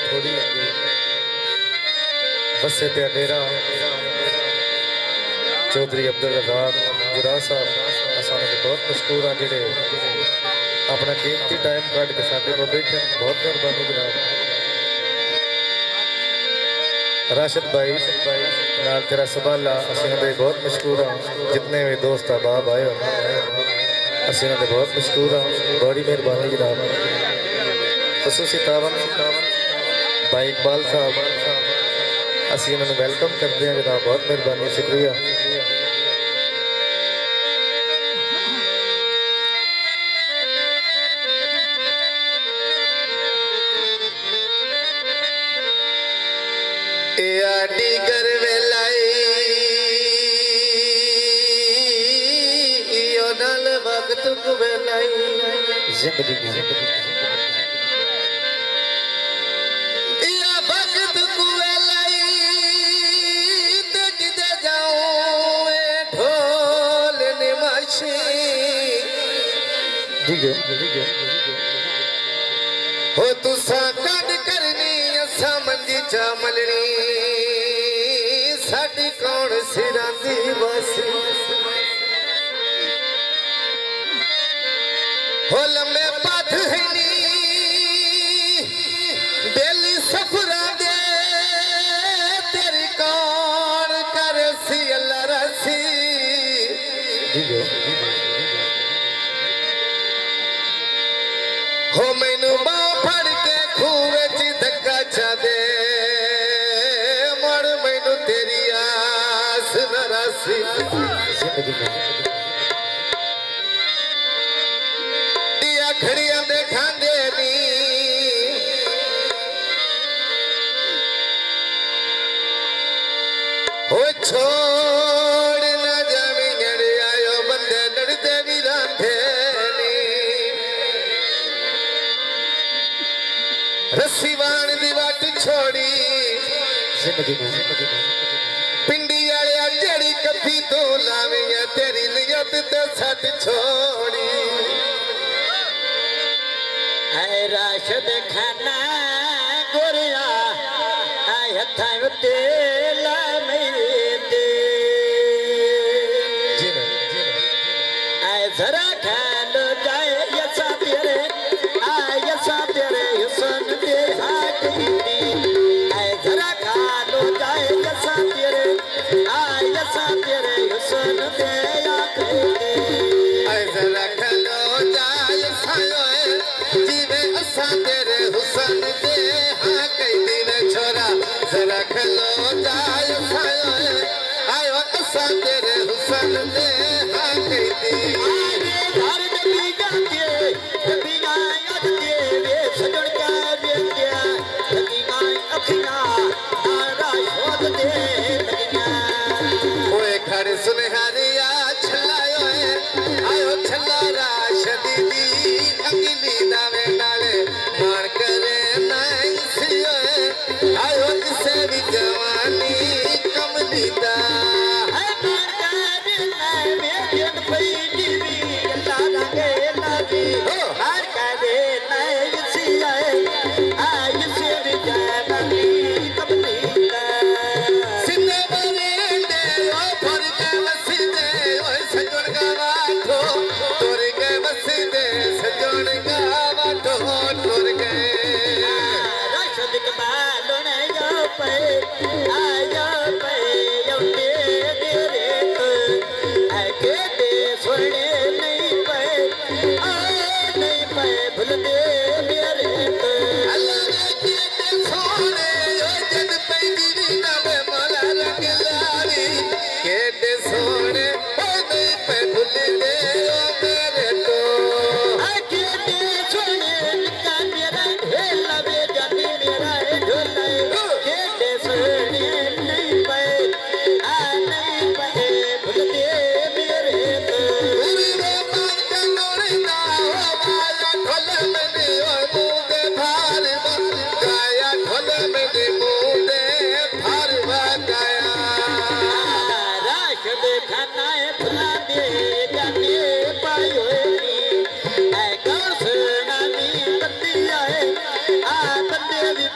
थोड़ी लगी बसे ते डेरा चौधरी अब्दुल रज़ाक जुरा साहब असाने बहुत मशहूर हैं जिहड़े अपना कीमती टाइम कट के साडे कोल बैठे बहुत मेहरबानी जनाब। राशिद भाई नाल तेरा सबाला असीं दे बहुत मशहूर हाँ जितने भी दोस्त अहबाब आए असीं दे बहुत मशहूर हाँ बड़ी मेहरबानी जनाब। खसूसी तावन भाई इकबाल साहब असीं उन्होंने वेलकम करते हैं जनाब बहुत मेहरबानी शुक्रिया। डिगर वेलाई यो नल वक्त को वेलाई जिंदगी या वक्त को वेलाई ते जिदे जाऊं ए ढोल निमाशी हो तुसा कद करनी असा मंजी चामलनी साडी कौन सिरांदी बसी हो लम्बे पथ है नी बेली सफरा दे तेरी कौन कर सी अल्लाह रसी हो मैनू बाँ फड़ के खूह च धक्का चा दे मड़ मैनू तेरी आस नरासी दिया खड़िया दे खांदे नी हो छोड़ ना जावी गड़े आयो बंदे लड़ते भी रांधे रस्सी वाण दी वाट छोड़ी पिंडी आया जेड़ी कभी तो लावे तेरी नियत ते सट छोड़ी ऐ राशिद खाना गोरिया ऐ हथा तेला मेरे ऐ जरा खान जाए यसा तेरे यसा तेरे हुसन दे हाथ ऐ जरा खानो जाए यसा तेरे हुसन दे आँख ऐ जरा खानो जाए सायो जीवे असा तेरे हुसन दे हाँ कई दिन छोरा जरा खानो जाए सायो आयो असा तेरे हुसन दे हाँ कई दिन सुनहरिया छलायो आयो छला राशिद दी अंगली दावे डाले मान करे नाई सियो आयो इसे भी जवानी कमली दा है मान करे नाई मेरे पई दीवी अल्लाह रंगे लागी मान करे नाई सियो आयो से भी जवानी कमली दा सिने बरे दे ओ फर के वसीदे ओ सजन का वाठो तोर के वसीदे सजन का वाठो तोर के राशिद के बालों ने यो पे आयो पे यो तेरे ऐ के दे सोने नहीं पे नहीं पे भूल दे मेरे अल्लाह के दे सोने यो जद पे गिरी ना बे मला रंग लारी के दे सोने ओ नहीं पे भूल दे ओ मेरे तो के दे सोने का मेरा है लवे जानी मेरा है ढोला के दे सोने नहीं पे नहीं पे भूल दे मेरे पूरी रे मान का नोरिंदा ओ गाया ढोल में दे ओ मुंह दे भार गाया ढोल में दे मुंह दे भार गाया राशिद खाना है फुला दे जाने पायो ऐ कौन सुनामी बंदी आए आ बंदे भी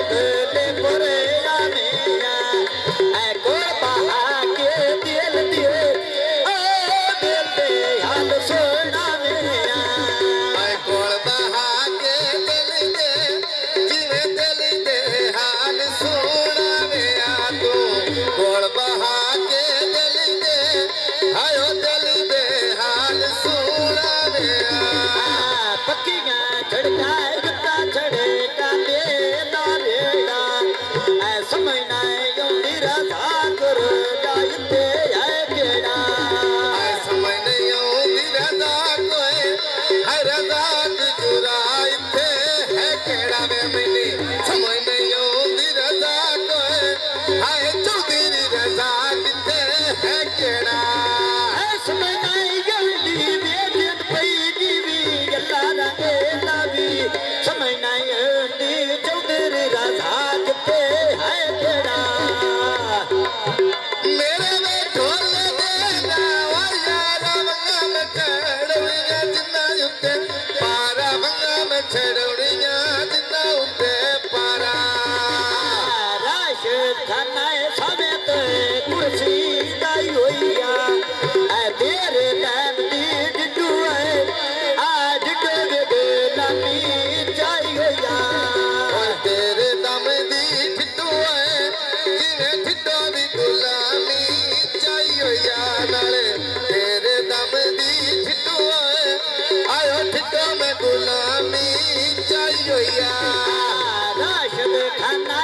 बदले पुरे आमिया ऐ कोल बहा के दिल दिए ओ दिल दे हाल सोना मेरा मैं कोल बहा के दिल दे जिवे दिल दे हाल सोना मेरा तू कोल बहा के दिल दे आयो दिल दे हाल सोना मेरा पक्कियां छड़काए गुत्ता छड़े काले ना रेड़ा ऐ समझना योंदी राधा कर जाते है केड़ा ऐ समझ नहीं आऊंगी रजा कोई है रजा जुराई थे है केड़ा में मिली समझ नहीं आऊंगी रजा कोई है चौधरी रजा किथे है केड़ा ऐ समझना योंदी बेजन पई जीवी गल्ला रंगे लावी समझना योंदी चौधरी राधा किथे है केड़ा मेरे में ढोल देना यारा वंगा में चढ़ौड़ियां जिन्ना उत्ते पारा वंगा में चढ़ौड़ियां जिन्ना उत्ते पारा राशिद खाना समेत कुर्सी लाई होइया ऐ तेरे नाम दी डिडू है आज डोगे नामी चाई होइया और तेरे दम दी ठिड्डू है जिवें ठिड्डो दी गुलामी चाहिए या नाले तेरे दम दी ठिड्डू है आयो ठिड्डो में गुलामी चाहिए या राशिद खाना